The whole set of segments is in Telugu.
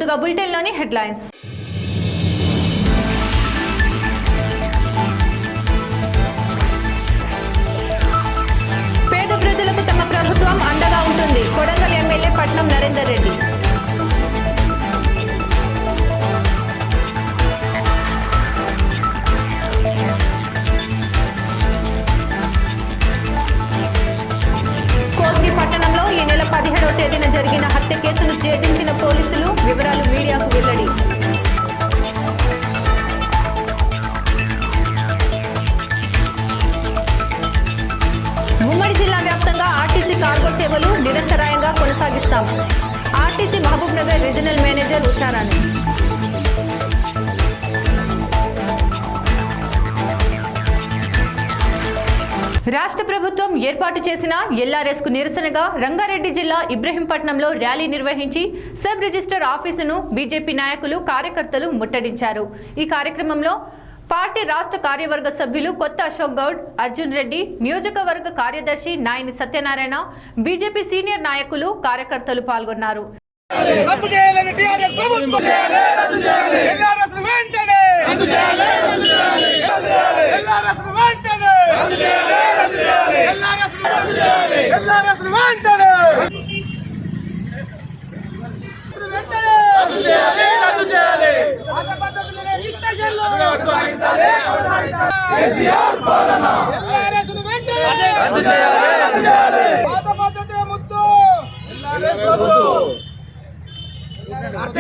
ముందుగా బులెటిన్లోని హెడ్లైన్స్. పేద ప్రజలకు తమ ప్రభుత్వం అండగా ఉంటుంది. కొడంగల్ ఎమ్మెల్యే పట్నం నరేందర్ రెడ్డి. కోస్గి పట్టణంలో ఈ నెల 17వ తేదీన జరిగిన హత్య కేసును ఛేదించిన పోలీసులు. వివరాలు మీడియాకు వెల్లడి. ఉమ్మడి జిల్లా వ్యాప్తంగా ఆర్టీసీ కార్గో సేవలు నిరంతరాయంగా కొనసాగిస్తాం. RTC Mahabubnagar regional manager Usharani. రాష్ట్ర ప్రభుత్వం ఏర్పాటు చేసిన ఎల్ఆర్ఎస్ కు నిరసనగా రంగారెడ్డి జిల్లా ఇబ్రహీంపట్నంలో ర్యాలీ నిర్వహించి సబ్ రిజిస్టర్ ఆఫీసును బీజేపీ నాయకులు కార్యకర్తలు ముట్టడించారు. ఈ కార్యక్రమంలో పార్టీ రాష్ట్ర కార్యవర్గ సభ్యులు కొత్త అశోక్ గౌడ్, అర్జున్ రెడ్డి, నియోజకవర్గ కార్యదర్శి నాయని సత్యనారాయణ, బీజేపీ సీనియర్ నాయకులు కార్యకర్తలు పాల్గొన్నారు.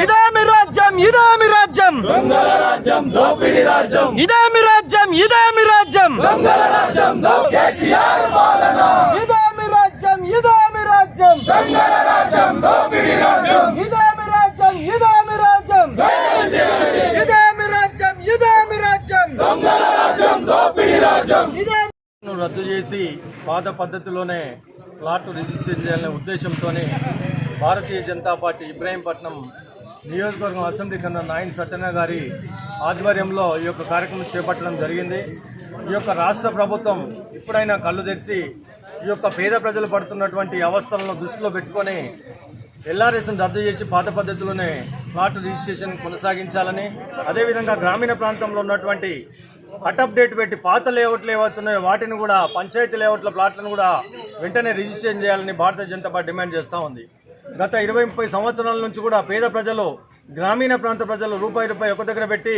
ఇదేమి రాజ్యం, ఇదేమి రాజ్యం, దొంగల రాజ్యం, దోపిడీ రాజ్యం. ఇదేమి రాజ్యం, ఇదేమి రాజ్యం, దొంగల రాజ్యం, కేసీఆర్ పాలన. ఇదేమి రాజ్యం, ఇదేమి రాజ్యం, దొంగల రాజ్యం, దోపిడీ రాజ్యం. ఇదేమి రాజ్యం, ఇదేమి రాజ్యం, ఇదేమి రాజ్యం, ఇదేమి రాజ్యం, దొంగల రాజ్యం, దోపిడీ రాజ్యం. రద్దు చేసి పాత పద్ధతిలోనే ప్లాట్ రిజిస్ట్రేషన్ చేయాలనే ఉద్దేశంతోనే భారతీయ జనతా పార్టీ ఇబ్రహీంపట్నం నియోజకవర్గం అసెంబ్లీ కన్నా నాయని సత్యనారాయణ గారి ఆధ్వర్యంలో ఈ యొక్క కార్యక్రమం చేపట్టడం జరిగింది. ఈ యొక్క రాష్ట్ర ప్రభుత్వం ఇప్పుడైనా కళ్ళు తెరిచి ఈ యొక్క పేద ప్రజలు పడుతున్నటువంటి అవస్థలను దృష్టిలో పెట్టుకొని ఎల్ఆర్ఎస్ను రద్దు చేసి పాత పద్ధతిలోనే ప్లాట్ రిజిస్ట్రేషన్ కొనసాగించాలని, అదేవిధంగా గ్రామీణ ప్రాంతంలో ఉన్నటువంటి కటప్ డేట్ పెట్టి పాత లేఅవుట్లు ఏవవుతున్నాయో వాటిని కూడా పంచాయతీ లేఅవుట్ల ప్లాట్లను కూడా వెంటనే రిజిస్ట్రేషన్ చేయాలని భారతీయ జనతా పార్టీ డిమాండ్ చేస్తూ ఉంది. గత 20-30 సంవత్సరాల నుంచి కూడా పేద ప్రజలు, గ్రామీణ ప్రాంత ప్రజలు రూపాయి ఒక దగ్గర పెట్టి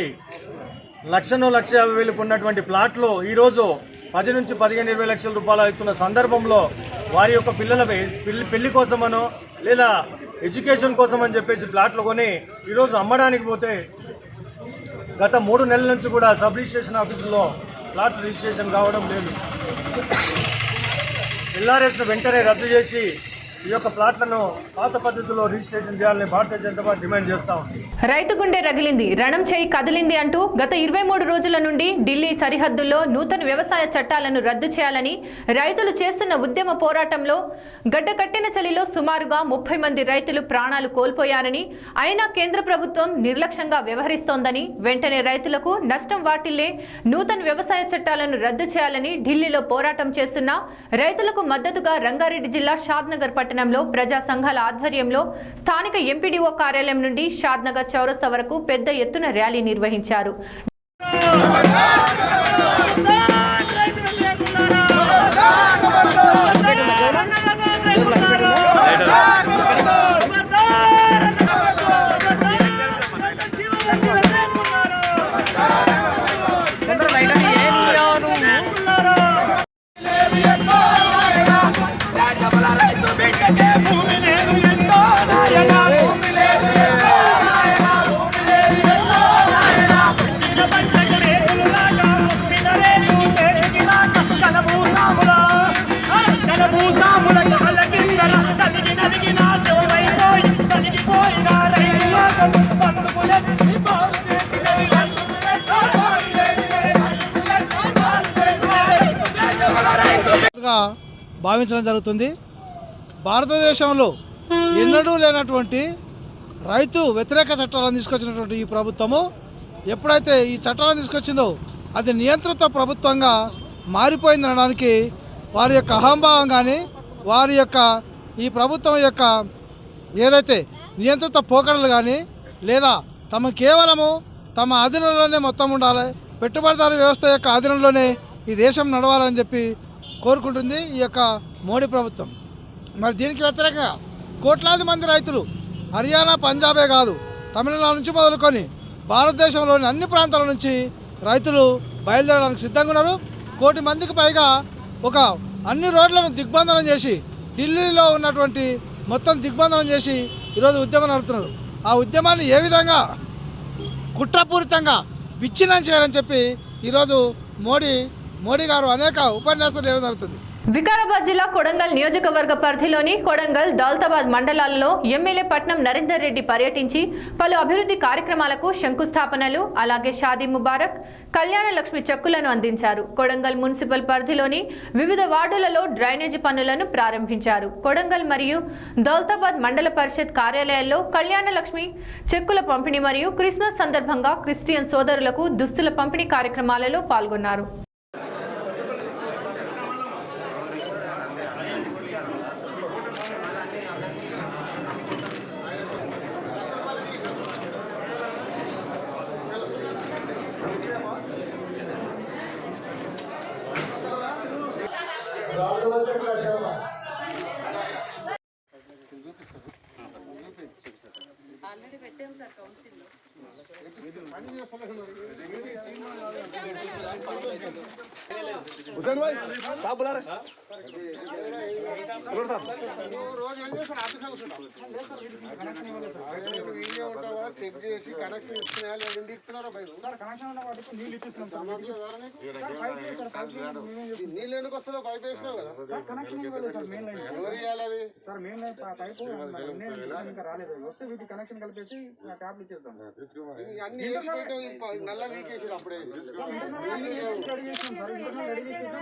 1,50,000 ఉన్నటువంటి ప్లాట్లు ఈరోజు 10 నుంచి 15-20 లక్షల రూపాయలు అవుతున్న సందర్భంలో వారి యొక్క పిల్లల పెళ్లి కోసమనో లేదా ఎడ్యుకేషన్ కోసం అని చెప్పేసి ప్లాట్లు కొని ఈరోజు అమ్మడానికి పోతే గత 3 నెలల నుంచి కూడా సబ్ రిజిస్ట్రేషన్ ఆఫీసులో ప్లాట్ రిజిస్ట్రేషన్ కావడం లేదు. ఎల్ఆర్ఎస్ను వెంటనే రద్దు చేసి ఈ యొక్క ప్లాట్లను పాత పద్ధతిలో రిజిస్ట్రేషన్ చేయాలని భారతీయ జనతా పార్టీ డిమాండ్ చేస్తా ఉంది. రైతు గుండె రగిలింది, రణం చేయి కదిలింది అంటూ గత 23 రోజుల నుండి ఢిల్లీ సరిహద్దుల్లో నూతన వ్యవసాయ చట్టాలను రద్దు చేయాలని రైతులు చేస్తున్న ఉద్యమ పోరాటంలో గడ్డకట్టిన చలిలో సుమారుగా 30 మంది రైతులు ప్రాణాలు కోల్పోయారని, అయినా కేంద్ర ప్రభుత్వం నిర్లక్ష్యంగా వ్యవహరిస్తోందని, వెంటనే రైతులకు నష్టం వాటిల్లే నూతన వ్యవసాయ చట్టాలను రద్దు చేయాలని ఢిల్లీలో పోరాటం చేస్తున్న రైతులకు మద్దతుగా రంగారెడ్డి జిల్లా షాద్నగర్ పట్టణంలో ప్రజా సంఘాల ఆధ్వర్యంలో స్థానిక ఎంపీడీఓ కార్యాలయం నుండి షాద్నగర్ చౌరస్తా వరకు పెద్ద ఎత్తున ర్యాలీ నిర్వహించారు. భావించడం జరుగుతుంది. భారతదేశంలో ఎన్నడూ లేనటువంటి రైతు వ్యతిరేక చట్టాలను తీసుకొచ్చినటువంటి ఈ ప్రభుత్వము ఎప్పుడైతే ఈ చట్టాలను తీసుకొచ్చిందో అది నియంత్రిత ప్రభుత్వంగా మారిపోయిందనడానికి వారి యొక్క అహంభావం కానీ వారి యొక్క ఈ ప్రభుత్వం యొక్క ఏదైతే నియంత్రిత పోకడలు కానీ లేదా కేవలము తమ ఆధీనంలోనే మొత్తం ఉండాలి, పెట్టుబడిదారు వ్యవస్థ యొక్క ఆధీనంలోనే ఈ దేశం నడవాలని చెప్పి కోరుకుంటుంది ఈ యొక్క మోడీ ప్రభుత్వం. మరి దీనికి వ్యతిరేకంగా కోట్లాది మంది రైతులు హర్యానా, పంజాబే కాదు తమిళనాడు నుంచి మొదలుకొని భారతదేశంలోని అన్ని ప్రాంతాల నుంచి రైతులు బయలుదేరడానికి సిద్ధంగా ఉన్నారు. 1 కోటి మందికి పైగా అన్ని రోడ్లను దిగ్బంధనం చేసి ఢిల్లీలో ఉన్నటువంటి మొత్తం దిగ్బంధనం చేసి ఈరోజు ఉద్యమం నడుపుతున్నారు. ఆ ఉద్యమాన్ని ఏ విధంగా కుట్రపూరితంగా విచ్ఛిన్నం చేయాలని చెప్పి ఈరోజు మోడీ గారు అనేక ఉపన్యాసాలు ఇవ్వడం జరుగుతుంది. వికారాబాద్ జిల్లా కొడంగల్ నియోజకవర్గ పరిధిలోని కొడంగల్, దౌలతాబాద్ మండలాల్లో ఎమ్మెల్యే పట్నం నరేందర్ రెడ్డి పర్యటించి పలు అభివృద్ధి కార్యక్రమాలకు శంకుస్థాపనలు, అలాగే షాదీ ముబారక్, కళ్యాణ లక్ష్మి చెక్కులను అందించారు. కొడంగల్ మున్సిపల్ పరిధిలోని వివిధ వార్డులలో డ్రైనేజీ పనులను ప్రారంభించారు. కొడంగల్ మరియు దౌలతాబాద్ మండల పరిషత్ కార్యాలయాల్లో కళ్యాణ లక్ష్మి చెక్కుల పంపిణీ మరియు క్రిస్మస్ సందర్భంగా క్రిస్టియన్ సోదరులకు దుస్తుల పంపిణీ కార్యక్రమాలలో పాల్గొన్నారు. ఆల్రెడీ పెట్టాం సార్ కౌన్సిల్లో. చెక్ చేసి కనెక్షన్ ఇస్తున్నారా లేదా ఇస్తున్నారా నీళ్ళు ఎందుకు వస్తుందో పైప్ వేసినావు కదా ఎవరు ఇవ్వాలి సార్ మెయిన్ పైపు ఇంకా రాలేదు, వస్తే వీటికి కనెక్షన్ కలిపేసి ట్యాప్లు ఇచ్చేస్తాం. అన్ని వేసి పెట్టాం, నల్ల వీకేసి అప్పుడే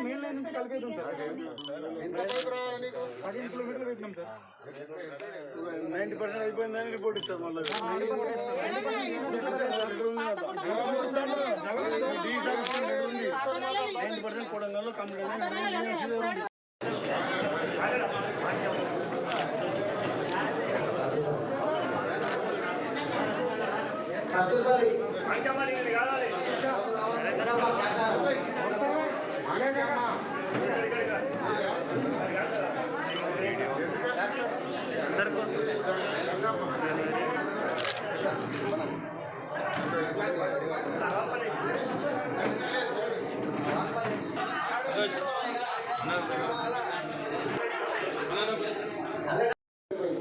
మెయిన్ లైన్ నుంచి కలిపేద్దాం సార్. ఎంత పైపు రావాలి నీకు? 15 కిలోమీటర్లు పెట్టినాం సార్. 90% అయిపోయిందని రిపోర్ట్ ఇస్తారు మళ్ళీ. 90% కొడంగల్లో కంప్లీట్.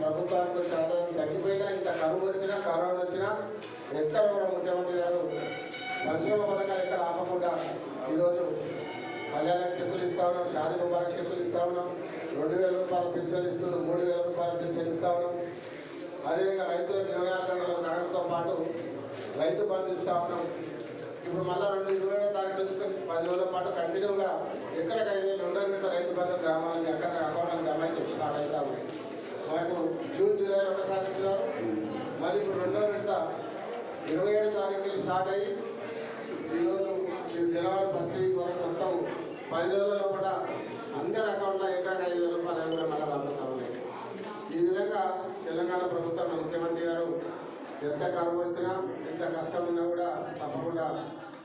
ప్రభుత్వానికి చాలా తగ్గిపోయినా, ఇంత కరువు వచ్చినా, కరోనా వచ్చినా ఎక్కడ కూడా ముఖ్యమంత్రి గారు సంక్షేమ పథకాలు ఎక్కడ ఆపకుండా ఈరోజు కళ్యాణ చెక్కులు ఇస్తా ఉన్నాం, షాదీ ముబారక్ చెక్కులు ఇస్తా ఉన్నాం, 2000 రూపాయల పెన్షన్ ఇస్తున్నాం, 3000 రూపాయల పెన్షన్ ఇస్తా ఉన్నాం. అదేవిధంగా రైతులకు 24 గంటల కరెంటుతో పాటు రైతు బంధు ఇస్తా ఉన్నాం. ఇప్పుడు మళ్ళీ 27వ తారీఖు నుంచి 10 రోజుల పాటు కంటిన్యూగా ఎకరకు 5,000 రెండో విడత రైతు బంధు గ్రామాలకు ఎక్కడ అకౌంట్లకు జమ అయితే స్టార్ట్ అవుతా ఉన్నాయి. మనకు జూన్, జూలై ఒకసారి ఇచ్చినారు. మరి ఇప్పుడు రెండో విడత 27వ తారీఖు స్టార్ట్ అయ్యి ఈరోజు జనవరి 1st వీక్ వరకు మొత్తం 10 రోజులలో కూడా అందరి అకౌంట్లో ఎకరకు 5,000 రూపాయలు కూడా మళ్ళీ రాబోతా ఉన్నాయి. ఈ విధంగా తెలంగాణ ప్రభుత్వం ముఖ్యమంత్రి గారు ఎంత కరువు వచ్చినా, ఎంత కష్టం ఉన్నా కూడా తప్పకుండా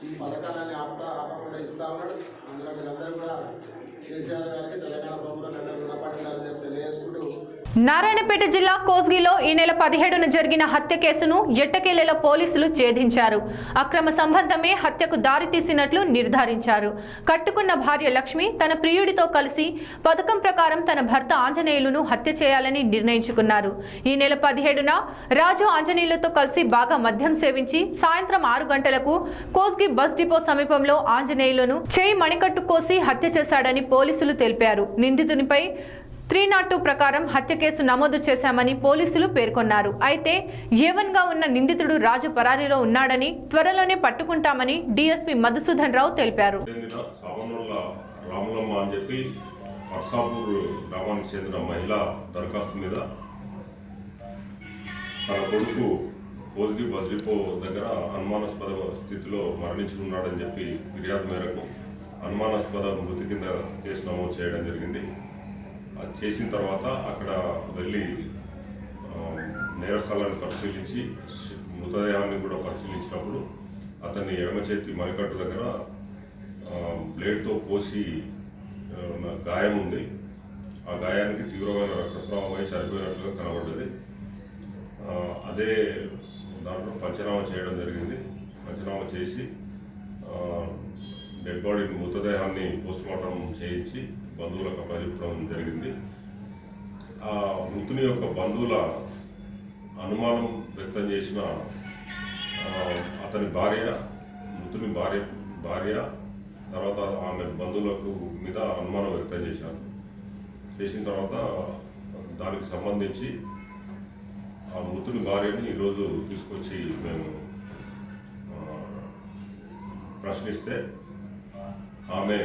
ఈ పథకాలని ఆపకుండా ఇస్తా ఉన్నాడు. అందులో మీరందరూ కూడా కేసీఆర్ గారికి, తెలంగాణ ప్రభుత్వం అందరూ రుణపడాలని చెప్పి తెలియజేసుకుంటూ నారాయణపేట జిల్లా కోస్గిలో ఈ నెల 17న జరిగిన హత్య కేసును ఎట్టకేలలో పోలీసులు ఛేదించారు. అక్రమ సంబంధమే హత్యకు దారితీసినట్లు నిర్ధారించారు. కట్టుకున్న భార్య లక్ష్మి తన ప్రియుడితో కలిసి పథకం ప్రకారం తన భర్త ఆంజనేయులను హత్య చేయాలని నిర్ణయించుకున్నారు. ఈ నెల 17న రాజు ఆంజనేయులతో కలిసి బాగా మద్యం సేవించి సాయంత్రం 6 గంటలకు కోస్గి బస్ డిపో సమీపంలో ఆంజనేయులను చేయి మణికట్టు కోసి హత్య చేశాడని పోలీసులు తెలిపారు. నిందితునిపై 302 ప్రకారం హత్య కేసు నమోదు చేశామని పోలీసులు పేర్కొన్నారు. అయితే ఏవన్గా ఉన్న నిందితుడు రాజు పరారీలో ఉన్నాడని, త్వరలోనే పట్టుకుంటామని డీఎస్పీ మధుసూదన్ రావు తెలిపారు. రాములమ్మ అని చెప్పి వర్షాపూర్ గ్రామానికి చెందిన మహిళ దరఖాస్తు మీద తన కొడుకు కోస్గి బస్ డిపో దగ్గర అనుమానాస్పద స్థితిలో మరణించి ఉన్నాడని చెప్పి ఫిర్యాదు మేరకు అనుమానాస్పద మృతి కింద కేసు నమోదు చేయడం జరిగింది. అది చేసిన తర్వాత అక్కడ వెళ్ళి నేరస్థలాన్ని పరిశీలించి మృతదేహాన్ని కూడా పరిశీలించినప్పుడు అతన్ని ఎడమ చేతి మణికట్టు దగ్గర బ్లేడ్తో కోసి గాయం ఉంది. ఆ గాయానికి తీవ్రమైన రక్తస్రావమై చనిపోయినట్లుగా కనబడ్డది. అదే దాంట్లో పంచనామా చేయడం జరిగింది. పంచనామా చేసి డెడ్ బాడీని మృతదేహాన్ని పోస్ట్మార్టం చేయించి బంధువులకు అప్పగించడం జరిగింది. ఆ మృతుని యొక్క బంధువుల అనుమానం వ్యక్తం చేసిన అతని మృతుని భార్య తర్వాత ఆమె బంధువులకు మీద అనుమానం వ్యక్తం చేసిన తర్వాత దానికి సంబంధించి ఆ మృతుని భార్యని ఈరోజు తీసుకొచ్చి మేము ప్రశ్నిస్తే ఆమె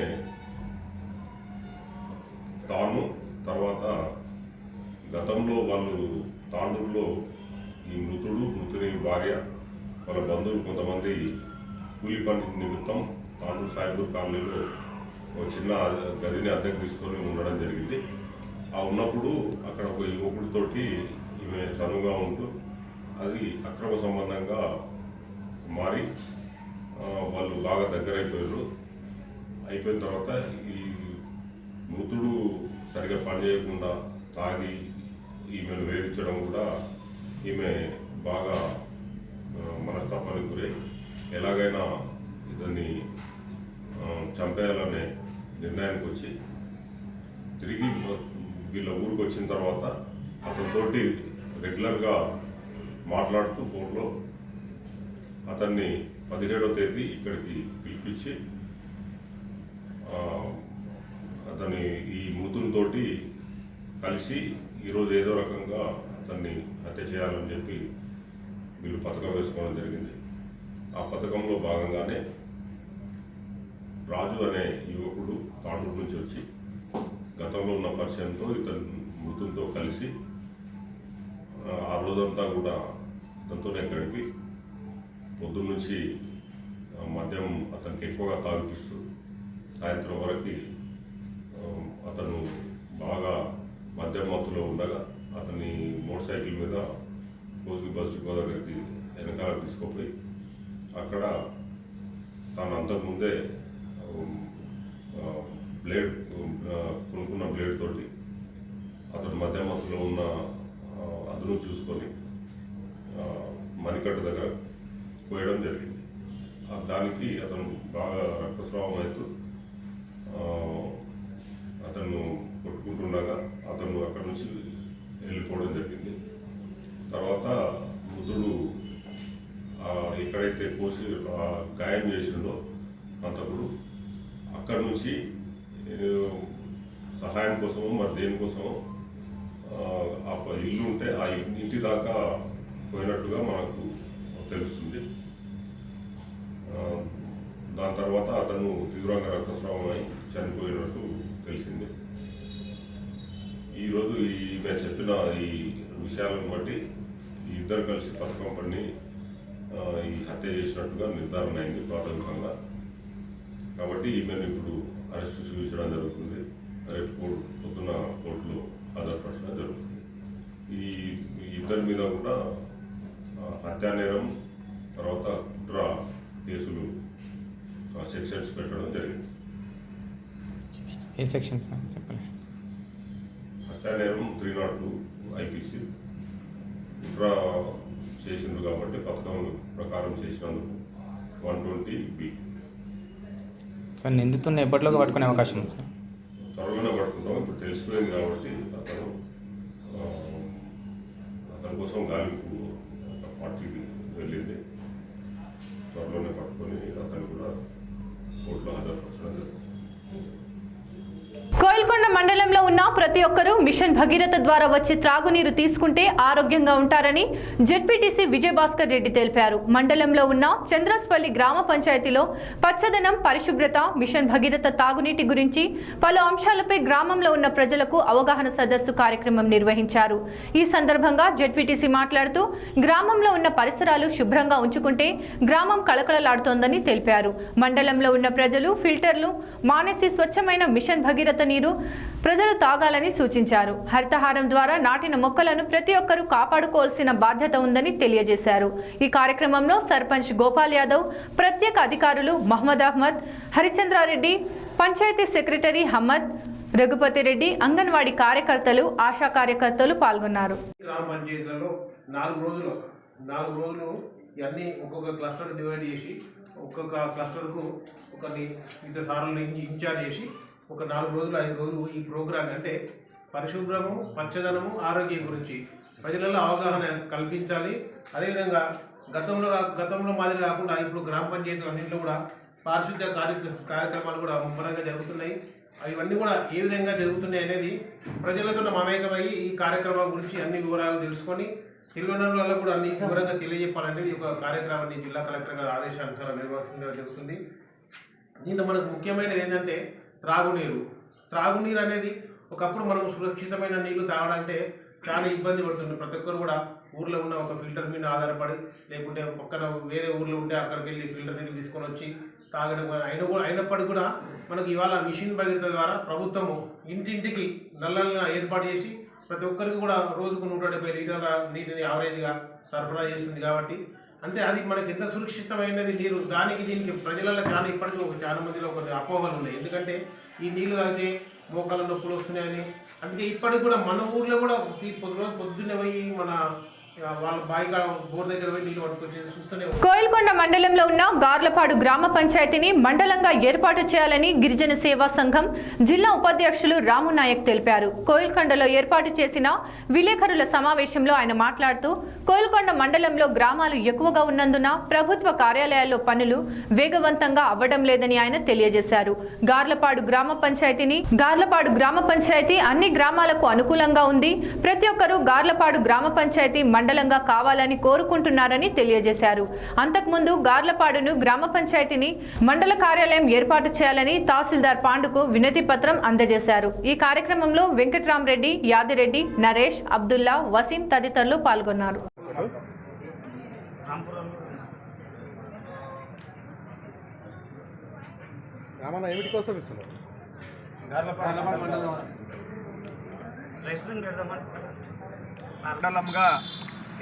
తాను తర్వాత గతంలో వాళ్ళు తాండూరులో ఈ మృతుని భార్య వాళ్ళ బంధువులు కొంతమంది కూలి పని నిమిత్తం తాండూరు సాయిబూర్ కాలనీలో ఒక చిన్న గదిని అద్దెకు తీసుకొని ఉండడం జరిగింది. ఆ ఉన్నప్పుడు అక్కడ ఒక యువకుడితోటి ఈమె చనువుగా ఉంటూ అది అక్రమ సంబంధంగా మారి వాళ్ళు బాగా దగ్గరైపోయారు. అయిపోయిన తర్వాత ఈ మృతుడు సరిగా పనిచేయకుండా తాగి ఈమెను వేధించడం కూడా ఈమె బాగా మనస్తాపానికి గురై ఎలాగైనా ఇతన్ని చంపేయాలనే నిర్ణయానికి వచ్చి తిరిగి వీళ్ళ ఊరికి వచ్చిన తర్వాత అతనితోటి రెగ్యులర్గా మాట్లాడుతూ ఫోన్లో అతన్ని 17వ తేదీ ఇక్కడికి పిలిపించి అతని ఈ మృతునితోటి కలిసి ఈరోజు ఏదో రకంగా అతన్ని హత్య చేయాలని చెప్పి వీళ్ళు పథకం వేసుకోవడం జరిగింది. ఆ పథకంలో భాగంగానే రాజు అనే యువకుడు తాండూరు నుంచి వచ్చి గతంలో ఉన్న పరిచయంతో ఇతని మృతునితో కలిసి ఆ రోజంతా కూడా అతనితోనే గడిపి పొద్దున్న నుంచి మద్యం అతనికి ఎక్కువగా తాగిపిస్తూ సాయంత్రం వరకు అతను బాగా మద్యం మత్తులో ఉండగా అతన్ని మోటార్ సైకిల్ మీద కోసి బస్ డిపో దగ్గరికి వెనకాల తీసుకుపోయి అక్కడ తాను అంతకుముందే బ్లేడ్ కొనుక్కున్న బ్లేడ్ తోటి అతను మద్యం మత్తులో ఉన్న అదును చూసుకొని మణికట్టు దగ్గర పోయడం జరిగింది. దానికి అతను బాగా రక్తస్రావం అవుతూ అతను కొట్టుకుంటుండగా అతను అక్కడి నుంచి వెళ్ళిపోవడం జరిగింది. తర్వాత మృతుడు ఎక్కడైతే కోసి గాయం చేసిండో అంతప్పుడు అక్కడి నుంచి సహాయం కోసమో మరి దేనికోసమో ఆ ఇల్లు ఉంటే ఆ ఇంటి దాకా పోయినట్టుగా మనకు తెలుస్తుంది. దాని తర్వాత అతను తీవ్రంగా రక్తస్రావం అయి చనిపోయినట్టు తెలిసింది. ఈరోజు నేను చెప్పిన ఈ విషయాలను బట్టి ఈ ఇద్దరు కలిసి పథకం పని ఈ హత్య చేసినట్టుగా నిర్ధారణ అయింది ప్రాథమికంగా. కాబట్టి ఈమెను ఇప్పుడు అరెస్టు చూపించడం జరుగుతుంది. రేపు పొద్దున కోర్టులో హాజరుపరచడం జరుగుతుంది. ఈ ఇద్దరి మీద కూడా హత్యా నేరం తర్వాత కుట్ర కేసులు సెక్షన్స్ పెట్టడం జరిగింది. ఏ సెక్షన్స్ చెప్పండి. హత్యా నేరం 302 ఐపీసీ, కుట్ర చేసింది కాబట్టి పథకం ప్రకారం చేసినందుకు 120B. సార్ నిందితుడిని ఎప్పటిలోకి పట్టుకునే అవకాశం ఉంది సార్? త్వరగానే పట్టుకుంటాం. ఇప్పుడు తెలిసిపోయింది కాబట్టి అతని కోసం గాలింపు పార్టీకి వెళ్ళింది. త్వరలోనే పట్టుకొని అతను కూడా కోర్టులో హాజరుపరచడం జరుగుతుంది. కోయిల్కొండ మండలంలో ఉన్న ప్రతి ఒక్కరూ మిషన్ భగీరథ ద్వారా వచ్చి త్రాగునీరు తీసుకుంటే ఆరోగ్యంగా ఉంటారని జెడ్పీటీసీ విజయభాస్కర్ రెడ్డి తెలిపారు. మండలంలో ఉన్న చంద్రస్పల్లి గ్రామ పంచాయతీలో పచ్చదనం, పరిశుభ్రత, మిషన్ భగీరథ తాగునీటి గురించి పలు అంశాలపై గ్రామంలో ఉన్న ప్రజలకు అవగాహన సదస్సు కార్యక్రమం నిర్వహించారు. ఈ సందర్భంగా జెడ్పీటీసీ మాట్లాడుతూ గ్రామంలో ఉన్న పరిసరాలు శుభ్రంగా ఉంచుకుంటే గ్రామం కళకళలాడుతోందని తెలిపారు. మండలంలో ఉన్న ప్రజలు ఫిల్టర్లు మానేసి స్వచ్ఛమైన మిషన్ భగీరథ నీరు ప్రజలు తాగాలని సూచించారు. హరితహారం ద్వారా నాటిన మొక్కలను ప్రతి ఒక్కరూ కాపాడుకోవాల్సిన బాధ్యత ఉందని తెలియజేశారు. ఈ కార్యక్రమంలో సర్పంచ్ గోపాల్ యాదవ్, ప్రత్యేక అధికారులు మహమ్మద్ అహ్మద్, హరిచంద్రారెడ్డి, పంచాయతీ సెక్రటరీ హమ్మద్, రఘుపతి రెడ్డి, అంగన్వాడీ కార్యకర్తలు, ఆశా కార్యకర్తలు పాల్గొన్నారు. గ్రామ పంచాయతీలలో 4 రోజులు ఇవన్నీ ఒక్కొక్క క్లస్టర్ డివైడ్ చేసి ఒక్కొక్క క్లస్టర్కు ఒకరిని ఇద్దరు సార్లు ఇన్ఛార్జ్ చేసి ఒక 4 రోజులు 5 రోజులు ఈ ప్రోగ్రాం అంటే పరిశుభ్రము, పచ్చదనము, ఆరోగ్యం గురించి ప్రజలలో అవగాహన కల్పించాలి. అదేవిధంగా గతంలో మాదిరి కాకుండా ఇప్పుడు గ్రామ పంచాయతీలు అన్నింటిలో కూడా పారిశుద్ధ్య కార్యక్రమాలు కూడా ముమ్మరంగా జరుగుతున్నాయి. ఇవన్నీ కూడా ఏ విధంగా జరుగుతున్నాయి అనేది ప్రజలతో మమేకమయ్యి ఈ కార్యక్రమం గురించి అన్ని వివరాలు తెలుసుకొని తెలియని వాళ్ళకు కూడా అన్ని వివరంగా తెలియజెప్పాలనేది ఒక కార్యక్రమాన్ని జిల్లా కలెక్టర్ గారి ఆదేశానుసారం నిర్వహించడం జరుగుతుంది. దీంట్లో మనకు ముఖ్యమైనది ఏంటంటే త్రాగునీరు అనేది ఒకప్పుడు మనం సురక్షితమైన నీళ్లు తాగాలంటే చాలా ఇబ్బంది పడుతుంది. ప్రతి ఒక్కరు కూడా ఊర్లో ఉన్న ఒక ఫిల్టర్ మీద ఆధారపడి, లేకుంటే పక్కన వేరే ఊర్లో ఉంటే అక్కడికి వెళ్ళి ఫిల్టర్ నీళ్ళు తీసుకొని వచ్చి తాగడం అయినప్పటికీ కూడా మనకి ఇవాళ మిషన్ భగీరథ ద్వారా ప్రభుత్వము ఇంటింటికి నల్లలను ఏర్పాటు చేసి ప్రతి ఒక్కరికి కూడా రోజుకు 170 లీటర్ల నీటిని యావరేజ్గా సరఫరా చేస్తుంది. కాబట్టి అంటే అది మనకి ఎంత సురక్షితమైనది నీరు, దీనికి ప్రజలలో చాలా ఇప్పటికీ చాలా మందిలో కొన్ని అపోహలు ఉన్నాయి. ఎందుకంటే ఈ నీళ్ళు తాగితే మోకాళ్ళ నొప్పులు వస్తున్నాయని. అందుకే ఇప్పటికి కూడా మన ఊర్లో కూడా పొద్దున్నే పోయి మన వాళ్ళ బాయిగా బోర్ దగ్గర పోయి నీళ్ళు పట్టుకొచ్చి చూస్తూనే. కోయిల్కొండ మండలంలో ఉన్న గార్లపాడు గ్రామ పంచాయతీని మండలంగా ఏర్పాటు చేయాలని గిరిజన సేవా సంఘం జిల్లా ఉపాధ్యక్షులు రాము నాయక్ తెలిపారు. కోయిల్కొండలో ఏర్పాటు చేసిన విలేకరుల సమావేశంలో ఆయన మాట్లాడుతూ కోయిల్కొండ మండలంలో గ్రామాలు ఎక్కువగా ఉన్నందున ప్రభుత్వ కార్యాలయాల్లో పనులు వేగవంతంగా అవ్వడం లేదని ఆయన తెలియజేశారు. గార్లపాడు గ్రామ పంచాయతీ అన్ని గ్రామాలకు అనుకూలంగా ఉంది. ప్రతి ఒక్కరూ గార్లపాడు గ్రామ పంచాయతీ మండలంగా కావాలని కోరుకుంటున్నారని తెలియజేశారు. అంతకుముందు గార్లపాడును గ్రామ పంచాయతీని మండల కార్యాలయం ఏర్పాటు చేయాలని తహసీల్దార్ పాండుకు వినతి పత్రం అందజేశారు. ఈ కార్యక్రమంలో వెంకట్రామరెడ్డి, యాదిరెడ్డి, నరేష్, అబ్దుల్లా, వసీం తదితరులు పాల్గొన్నారు. మండలంగా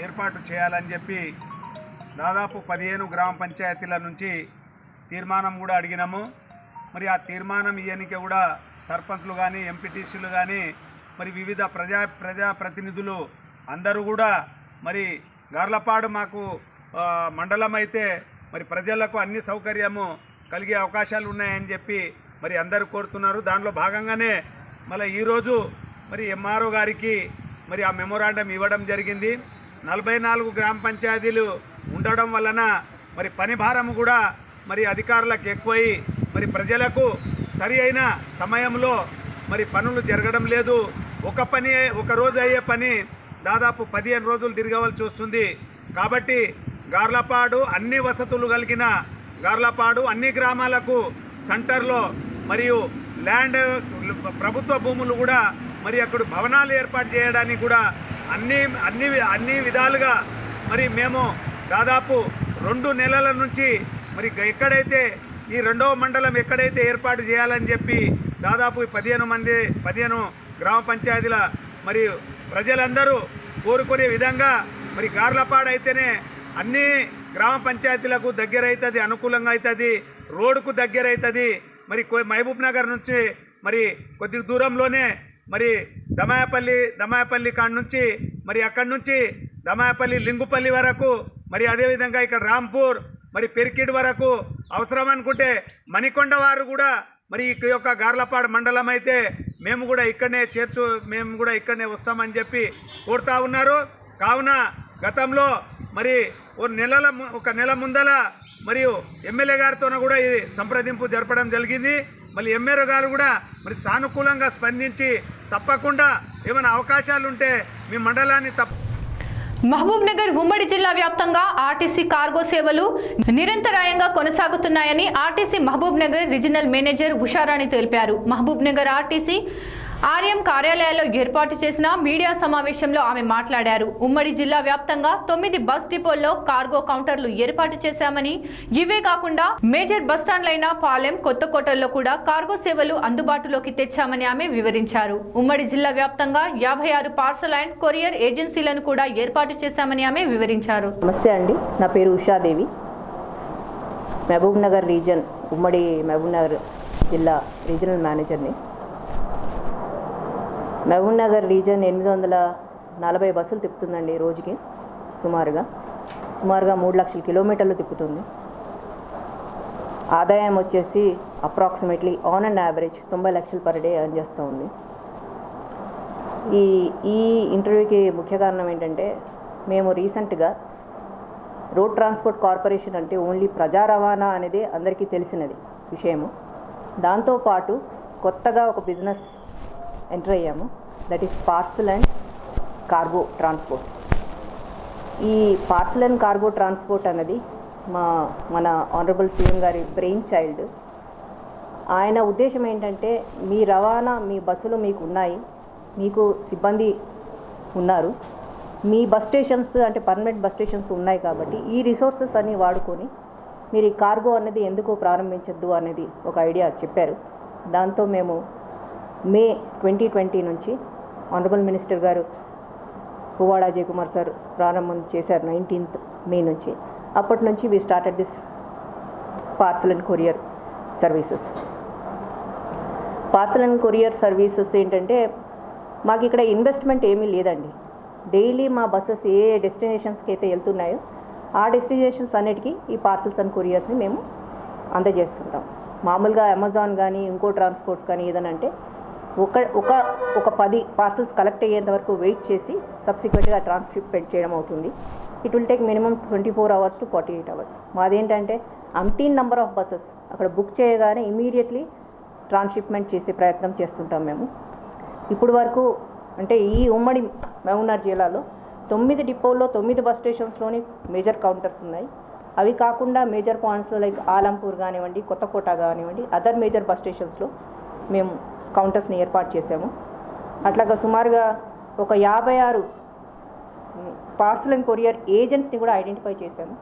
ఏర్పాటు చేయాలని చెప్పి దాదాపు 15 గ్రామ పంచాయతీల నుంచి తీర్మానం కూడా అడిగినాము. మరి ఆ తీర్మానం ఇయ్యనికి కూడా సర్పంచ్లు కానీ, ఎంపీటీసీలు కానీ, మరి వివిధ ప్రజాప్రతినిధులు అందరూ కూడా మరి గార్లపాడు మాకు మండలం అయితే మరి ప్రజలకు అన్ని సౌకర్యము కలిగే అవకాశాలు ఉన్నాయని చెప్పి మరి అందరూ కోరుతున్నారు. దానిలో భాగంగానే మళ్ళీ ఈరోజు మరి ఎంఆర్ఓ గారికి మరి ఆ మెమోరాండం ఇవ్వడం జరిగింది. 44 గ్రామ పంచాయతీలు ఉండడం వలన మరి పని భారం కూడా మరి అధికారులకు ఎక్కువై మరి ప్రజలకు సరి అయిన సమయంలో మరి పనులు జరగడం లేదు. ఒక రోజు అయ్యే పని దాదాపు 15 రోజులు తిరగవలసి వస్తుంది. కాబట్టి గార్లపాడు అన్ని వసతులు కలిగిన గార్లపాడు అన్ని గ్రామాలకు సెంటర్లో మరియు ల్యాండ్ ప్రభుత్వ భూములు కూడా మరి అక్కడ భవనాలు ఏర్పాటు చేయడానికి కూడా అన్ని విధాలుగా మరి మేము దాదాపు 2 నెలల నుంచి మరి ఎక్కడైతే ఈ 2వ మండలం ఎక్కడైతే ఏర్పాటు చేయాలని చెప్పి దాదాపు 15 గ్రామ పంచాయతీల మరి ప్రజలందరూ కోరుకునే విధంగా మరి గార్లపాడు అయితేనే అన్ని గ్రామ పంచాయతీలకు దగ్గర అవుతుంది, అనుకూలంగా అవుతుంది, రోడ్డుకు దగ్గర అవుతుంది. మరి మహబూబ్ నగర్ నుంచి మరి కొద్ది దూరంలోనే మరి దమాయపల్లి కాడ నుంచి మరి అక్కడి నుంచి దమాయపల్లి లింగుపల్లి వరకు మరి అదేవిధంగా ఇక్కడ రాంపూర్ మరి పెరికిడ్ వరకు అవసరం అనుకుంటే మణికొండ వారు కూడా మరి ఈ యొక్క గార్లపాడు మండలం అయితే మేము కూడా ఇక్కడనే వస్తామని చెప్పి కోరుతా ఉన్నారు. కావున గతంలో మరి ఒక నెల ముందల మరియు ఎమ్మెల్యే గారితో కూడా ఇది సంప్రదింపు జరపడం జరిగింది. మళ్ళీ ఎమ్మెల్యే గారు కూడా మరి సానుకూలంగా స్పందించి తప్పకుండా ఏమైనా అవకాశాలు ఉంటే మీ మండలాన్ని మహబూబ్ నగర్ ఉమ్మడి జిల్లా వ్యాప్తంగా ఆర్టీసీ కార్గో సేవలు నిరంతరాయంగా కొనసాగుతున్నాయని RTC Mahabubnagar regional manager Usharani తెలిపారు. మహబూబ్ నగర్ ఆర్టీసీ ఆర్ఎం కార్యాలయాల్లో ఏర్పాటు చేసిన మీడియా సమావేశంలో ఆమె మాట్లాడారు. ఉమ్మడి జిల్లా వ్యాప్తంగా 9 బస్ డిపోల్లో కార్గో కౌంటర్లు ఏర్పాటు చేశామని, ఇవే కాకుండా మేజర్ బస్టాండ్లైన పాలెం, కొత్తకోటల్లో కూడా కార్గో సేవలు అందుబాటులోకి తెచ్చామని ఆమె వివరించారు. ఉమ్మడి జిల్లా వ్యాప్తంగా 56 పార్సల్ అండ్ కొరియర్ ఏజెన్సీలను కూడా ఏర్పాటు చేశామని ఆమె వివరించారు. నమస్తే అండి, నా పేరు ఉషాదేవి. మహబూబ్ నగర్ రీజన్, ఉమ్మడి మహబూబ్ నగర్ జిల్లా రీజనల్ మేనేజర్ని. మహబూబ్ నగర్ రీజన్ 840 బస్సులు తిప్పుతుందండి రోజుకి. సుమారుగా 3 లక్షల కిలోమీటర్లు తిప్పుతుంది. ఆదాయం వచ్చేసి అప్రాక్సిమేట్లీ ఆన్ అండ్ యావరేజ్ 90 లక్షలు పర్ డే ఎర్న్ చేస్తూ ఉంది. ఈ ఇంటర్వ్యూకి ముఖ్య కారణం ఏంటంటే, మేము రీసెంట్గా రోడ్ ట్రాన్స్పోర్ట్ కార్పొరేషన్ అంటే ఓన్లీ ప్రజా రవాణా అనేది అందరికీ తెలిసినది విషయము. దాంతోపాటు కొత్తగా ఒక బిజినెస్ ఎంటర్ అయ్యాము, that is parcel and cargo transport. ఈ పార్సల్ అండ్ కార్గో ట్రాన్స్పోర్ట్ అన్నది మన ఆనరబుల్ సీఎం గారి బ్రెయిన్ చైల్డ్. ఆయన ఉద్దేశం ఏంటంటే, మీ రవాణా, మీ బస్సులు మీకు ఉన్నాయి, మీకు సిబ్బంది ఉన్నారు, మీ బస్ స్టేషన్స్ అంటే పర్మనెంట్ బస్ స్టేషన్స్ ఉన్నాయి కాబట్టి ఈ రిసోర్సెస్ అన్నీ వాడుకొని మీరు ఈ కార్గో అనేది ఎందుకు ప్రారంభించద్దు అనేది ఒక ఐడియా చెప్పారు. దాంతో మేము మే 2020 నుంచి ఆనరబుల్ మినిస్టర్ గారు పువ్వాడ అజయ్ కుమార్ సార్ ప్రారంభం చేశారు 19th మే నుంచి. అప్పటి నుంచి we started this parcel and courier services. Parcel and courier services ఏంటంటే, మాకు ఇక్కడ ఇన్వెస్ట్మెంట్ ఏమీ లేదండి. డైలీ మా బస్సెస్ ఏ డెస్టినేషన్స్కి అయితే వెళ్తున్నాయో ఆ డెస్టినేషన్స్ అన్నిటికీ ఈ పార్సల్స్ అండ్ కొరియర్స్ని మేము అందజేస్తుంటాం. మామూలుగా అమెజాన్ కానీ ఇంకో ట్రాన్స్పోర్ట్స్ కానీ ఏదనంటే ఒక 10 పార్సల్స్ కలెక్ట్ అయ్యేంత వరకు వెయిట్ చేసి సబ్సిక్వెంట్గా ట్రాన్స్షిప్మెంట్ చేయడం అవుతుంది. It will take minimum 24 hours to 48 hours. మాదేంటంటే అంటీన్ నెంబర్ ఆఫ్ బస్సెస్ అక్కడ బుక్ చేయగానే ఇమీడియట్లీ ట్రాన్స్షిప్మెంట్ చేసే ప్రయత్నం చేస్తుంటాం మేము. ఇప్పుడు వరకు అంటే ఈ ఉమ్మడి మహబూబ్నగర్ జిల్లాలో 9 డిపోల్లో 9 బస్ స్టేషన్స్లోని మేజర్ కౌంటర్స్ ఉన్నాయి. అవి కాకుండా మేజర్ పాయింట్స్లో లైక్ ఆలంపూర్ కానివ్వండి, కొత్తకోట కానివ్వండి, అదర్ మేజర్ బస్ స్టేషన్స్లో మేము కౌంటర్స్ని ఏర్పాటు చేసాము. అట్లాగా సుమారుగా ఒక 56 పార్సల్ అండ్ కొరియర్ ఏజెంట్స్ని కూడా ఐడెంటిఫై చేశాము.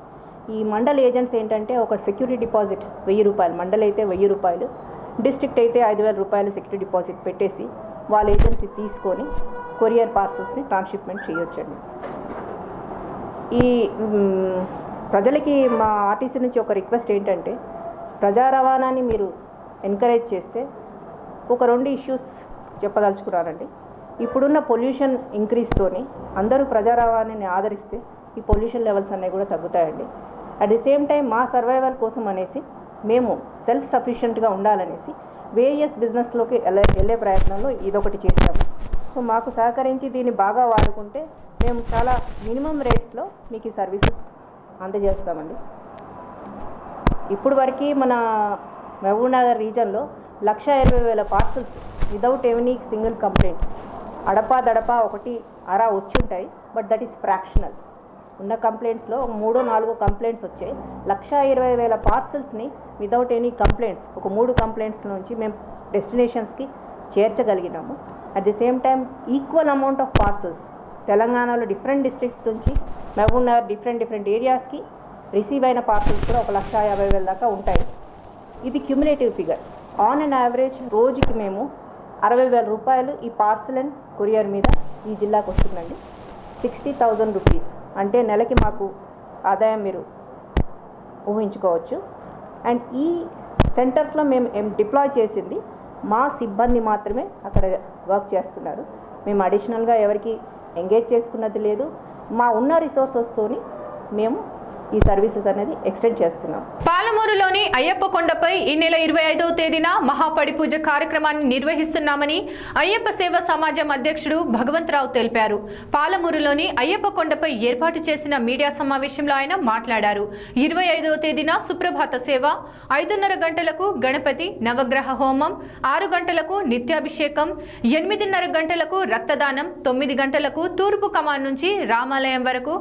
ఈ మండల్ ఏజెంట్స్ ఏంటంటే, ఒక సెక్యూరిటీ డిపాజిట్ 1000 రూపాయలు, మండల్ అయితే 1000 రూపాయలు, డిస్ట్రిక్ట్ అయితే 5000 రూపాయలు సెక్యూరిటీ డిపాజిట్ పెట్టేసి వాళ్ళ ఏజెన్సీ తీసుకొని కొరియర్ పార్సల్స్ని ట్రాన్స్షిప్మెంట్ చేయొచ్చండి. ఈ ప్రజలకి మా ఆర్టీసీ నుంచి ఒక రిక్వెస్ట్ ఏంటంటే, ప్రజా రవాణాని మీరు ఎంకరేజ్ చేస్తే ఒక 2 ఇష్యూస్ చెప్పదలుచుకున్నానండి. ఇప్పుడున్న పొల్యూషన్ ఇంక్రీజ్తోని అందరూ ప్రజా రవాణాని ఆదరిస్తే ఈ పొల్యూషన్ లెవెల్స్ అనేవి కూడా తగ్గుతాయండి. అట్ ది సేమ్ టైం మా సర్వైవల్ కోసం అనేసి మేము సెల్ఫ్ సఫిషియెంట్గా ఉండాలనేసి వేరియస్ బిజినెస్లోకి వెళ్ళే ప్రయత్నంలో ఇదొకటి చేశాము. సో మాకు సహకరించి దీన్ని బాగా వాడుకుంటే మేము చాలా మినిమం రేట్స్లో మీకు ఈ సర్వీసెస్ అందజేస్తామండి. ఇప్పుడు వరకు మన మహబూబ్ నగర్ రీజన్లో 1,20,000 parcels without any single complaint, అడపా ఒకటి అరా వచ్చి ఉంటాయి, బట్ దట్ ఈస్ ఫ్రాక్షనల్. ఉన్న కంప్లైంట్స్లో 3-4 కంప్లైంట్స్ వచ్చాయి. 1,20,000 పార్సల్స్ని వితౌట్ ఎనీ కంప్లైంట్స్, ఒక 3 కంప్లైంట్స్ నుంచి మేము డెస్టినేషన్స్కి చేర్చగలిగినాము. At the same time equal amount of parcels తెలంగాణలో డిఫరెంట్ డిస్ట్రిక్ట్స్ నుంచి మహబూబ్ నగర్ డిఫరెంట్ ఏరియాస్కి రిసీవ్ అయిన పార్సల్స్ కూడా 1,50,000 దాకా ఉంటాయి. ఇది cumulative figure. On and average రోజుకి మేము 60,000 రూపాయలు ఈ పార్సల్ అండ్ కొరియర్ మీద ఈ జిల్లాకు వస్తుందండి. 60,000 రూపీస్ అంటే నెలకి మాకు ఆదాయం మీరు ఊహించుకోవచ్చు. అండ్ ఈ సెంటర్స్లో మేము డిప్లాయ్ చేసింది మా సిబ్బంది మాత్రమే అక్కడ వర్క్ చేస్తున్నారు. మేము అడిషనల్గా ఎవరికి ఎంగేజ్ చేసుకున్నది లేదు. మా ఉన్న రిసోర్సెస్తోని మేము ఈ సర్వీసెస్ అనేది ఎక్స్టెండ్ చేస్తున్నాం. పాలమూరులోని అయ్యప్ప కొండపై ఈ నెల 25వ తేదీన మహాపడి పూజ కార్యక్రమాన్ని నిర్వహిస్తున్నామని అయ్యప్ప సేవ సమాజం అధ్యక్షుడు భగవంతరావు తెలిపారు. పాలమూరులోని అయ్యప్ప కొండపై ఏర్పాటు చేసిన మీడియా సమావేశంలో ఆయన మాట్లాడారు. 25వ తేదీన సుప్రభాత సేవ, 5:30 గంటలకు గణపతి నవగ్రహ హోమం, 6 గంటలకు నిత్యాభిషేకం, 8:30 గంటలకు రక్తదానం, 9 గంటలకు తూర్పు కమాన్ నుంచి రామాలయం వరకు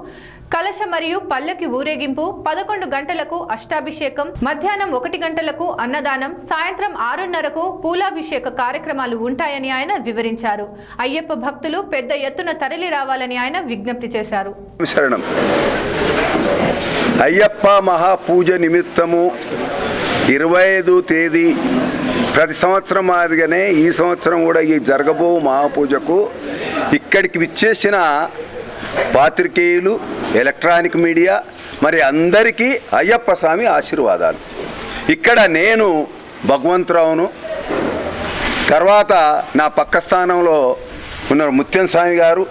కలశ మరియు పల్లకి ఊరేగింపు, 11 గంటలకు అష్టాభిషేకం, మధ్యాహ్నం 1 గంటలకు అన్నదానం, సాయంత్రం 6:30కు పూలాభిషేక కార్యక్రమాలు ఉంటాయని ఆయన వివరించారు. అయ్యప్ప భక్తులు పెద్ద ఎత్తున తరలి రావాలని ఆయన విజ్ఞప్తి చేశారు. శరణం. అయ్యప్ప మహాపూజ నిమిత్తము 25 తేదీ ప్రతి సంవత్సరం మాదిరిగానే ఈ సంవత్సరం కూడా ఈ జరగబో మహాపూజకు ఇక్కడికి విచ్చేసిన పాత్రికేయులు, ఎలక్ట్రానిక్ మీడియా మరి అందరికీ అయ్యప్ప స్వామి ఆశీర్వాదాలు. ఇక్కడ నేను భగవంతరావును, తర్వాత నా పక్క స్థానంలో ఉన్నారు ముత్యం స్వామి గారు,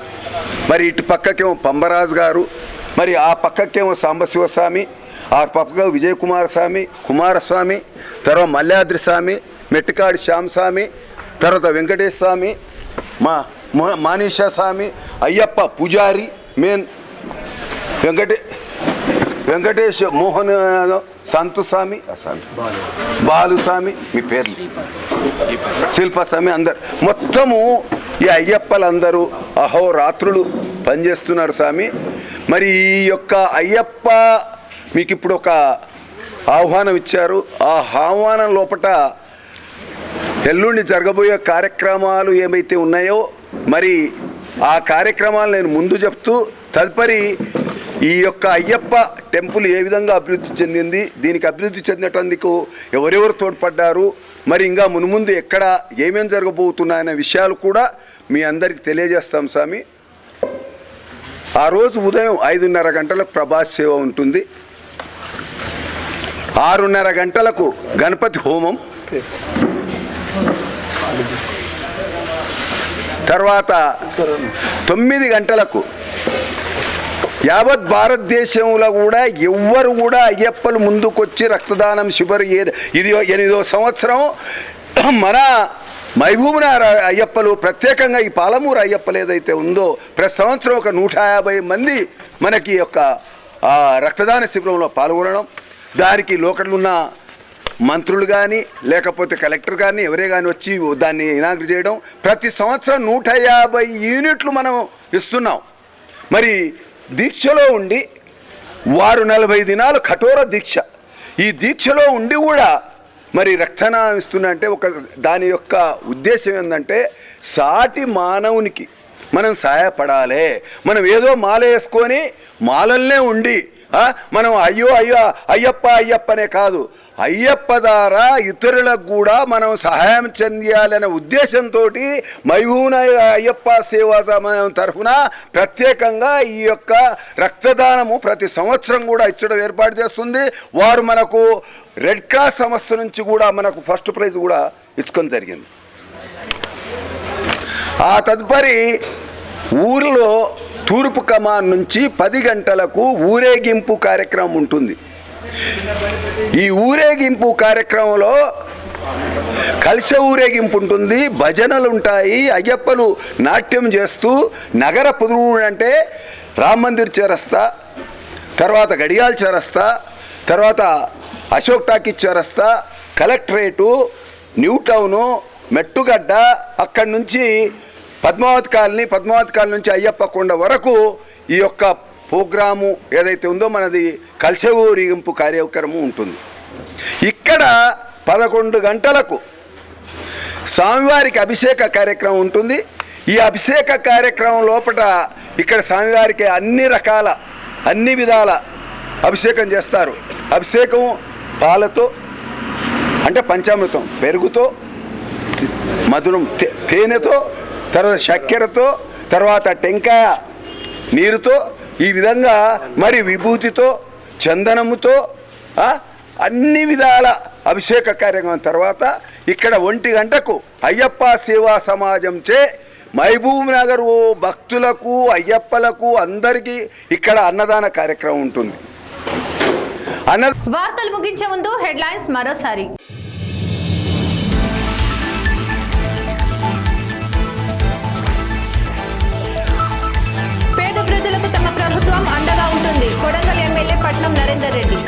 మరి ఇటు పక్కకేమో పంబరాజు గారు, మరి ఆ పక్కకేమో సాంబశివస్వామి, ఆ పక్కకు విజయకుమార స్వామి, కుమారస్వామి, తర్వాత మల్లాద్రి స్వామి, మెట్టికాడి శ్యామస్వామి, తర్వాత వెంకటేశ్వర స్వామి, మానీషా స్వామి, అయ్యప్ప పూజారి, మెయిన్ వెంకటేష్ మోహన్ సంతు స్వామి, బాలుస్వామి, మీ పేర్లు శిల్పస్వామి, అందరు మొత్తము ఈ అయ్యప్పలందరూ అహోరాత్రులు పనిచేస్తున్నారు స్వామి. మరి ఈ యొక్క అయ్యప్ప మీకు ఇప్పుడు ఒక ఆహ్వానం ఇచ్చారు. ఆ ఆహ్వానం లోపట ఎల్లుండి జరగబోయే కార్యక్రమాలు ఏమైతే ఉన్నాయో మరి ఆ కార్యక్రమాలు నేను ముందు చెప్తూ తదుపరి ఈ యొక్క అయ్యప్ప టెంపుల్ ఏ విధంగా అభివృద్ధి చెందింది, దీనికి అభివృద్ధి చెందటందుకు ఎవరెవరు తోడ్పడ్డారు, మరి ఇంకా మునుముందు ఎక్కడ ఏమేమి జరగబోతున్నాయనే విషయాలు కూడా మీ అందరికీ తెలియజేస్తాం స్వామి. ఆ రోజు ఉదయం 5:30 గంటలకు ప్రభాస్ సేవ ఉంటుంది. 6:30 గంటలకు గణపతి హోమం, తర్వాత 9 గంటలకు యావత్ భారతదేశంలో కూడా ఎవ్వరు కూడా అయ్యప్పలు ముందుకొచ్చి రక్తదానం శిబిరం ఇది 8వ సంవత్సరం మన మహబూబ్నగర్ అయ్యప్పలు, ప్రత్యేకంగా ఈ పాలమూరు అయ్యప్పలు ఏదైతే ఉందో ప్రతి సంవత్సరం ఒక 150 మంది మనకి యొక్క రక్తదాన శిబిరంలో పాల్గొనడం, దానికి లోకల్ ఉన్న మంత్రులు కానీ లేకపోతే కలెక్టర్ కానీ ఎవరే కానీ వచ్చి దాన్ని ఇనాగ్రేట్ చేయడం, ప్రతి సంవత్సరం 150 యూనిట్లు మనం ఇస్తున్నాం. మరి దీక్షలో ఉండి వారు 40 దినాలు కఠోర దీక్ష, ఈ దీక్షలో ఉండి కూడా మరి రక్తదానం ఇస్తున్నా అంటే ఒక దాని యొక్క ఉద్దేశం ఏంటంటే సాటి మానవునికి మనం సహాయపడాలి. మనం ఏదో మాల వేసుకొని మాలల్నే ఉండి మనం అయ్యో అయ్యప్ప అయ్యప్పనే కాదు, అయ్యప్ప ద్వారా ఇతరులకు కూడా మనం సహాయం చెందాలనే ఉద్దేశంతో మహబూబ్నగర్ అయ్యప్ప సేవా సమాజం తరఫున ప్రత్యేకంగా ఈ యొక్క రక్తదానము ప్రతి సంవత్సరం కూడా ఇచ్చడం ఏర్పాటు చేస్తుంది. వారు మనకు రెడ్ క్రాస్ సంస్థ నుంచి కూడా మనకు ఫస్ట్ ప్రైజ్ కూడా ఇచ్చుకొని జరిగింది. ఆ తదుపరి ఊరిలో తూర్పు కమాన్ నుంచి 10 గంటలకు ఊరేగింపు కార్యక్రమం ఉంటుంది. ఈ ఊరేగింపు కార్యక్రమంలో కలశ ఊరేగింపు ఉంటుంది, భజనలు ఉంటాయి, అయ్యప్పలు నాట్యం చేస్తూ నగర పొదుగు అంటే రామ్ మందిర్ చౌరస్తా, తర్వాత గడియాల్ చౌరస్తా, తర్వాత అశోక్ టాకీస్ చౌరస్తా, కలెక్టరేటు, న్యూ టౌను, మెట్టుగడ్డ, అక్కడి నుంచి పద్మావతి కాలనీ నుంచి అయ్యప్ప కొండ వరకు ఈ యొక్క ప్రోగ్రాము ఏదైతే ఉందో మనది కలశ ఊరేగింపు కార్యక్రమం ఉంటుంది. ఇక్కడ 11 గంటలకు స్వామివారికి అభిషేక కార్యక్రమం ఉంటుంది. ఈ అభిషేక కార్యక్రమం లోపల ఇక్కడ స్వామివారికి అన్ని విధాల అభిషేకం చేస్తారు. అభిషేకం పాలతో అంటే పంచామృతం, పెరుగుతో, మధురం తేనెతో, తర్వాత చక్కెరతో, తర్వాత టెంకాయ నీరుతో, ఈ విధంగా మరి విభూతితో, చందనముతో అన్ని విధాల అభిషేక కార్యక్రమం తర్వాత ఇక్కడ 1 గంటకు అయ్యప్ప సేవా సమాజంచే మహబూబ్నగర్ భక్తులకు అయ్యప్పలకు అందరికీ ఇక్కడ అన్నదాన కార్యక్రమం ఉంటుంది. వార్తలు ముగించే ముందు హెడ్లైన్స్ మరోసారి. పేద ప్రజలకు తమ ప్రభుత్వం అండగా ఉంటుంది. కొడంగల్ ఎమ్మెల్యే పట్నం నరేందర్ రెడ్డి.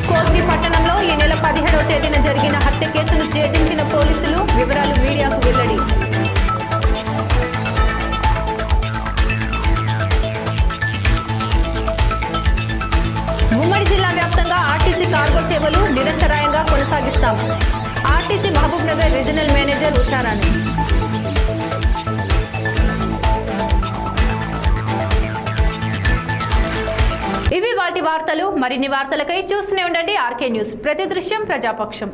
కోస్గి పట్టణంలో ఈ వార్తలు. మరిన్ని వార్తలకై చూస్తూనే ఉండండి ఆర్కే న్యూస్. ప్రతి దృశ్యం ప్రజాపక్షం.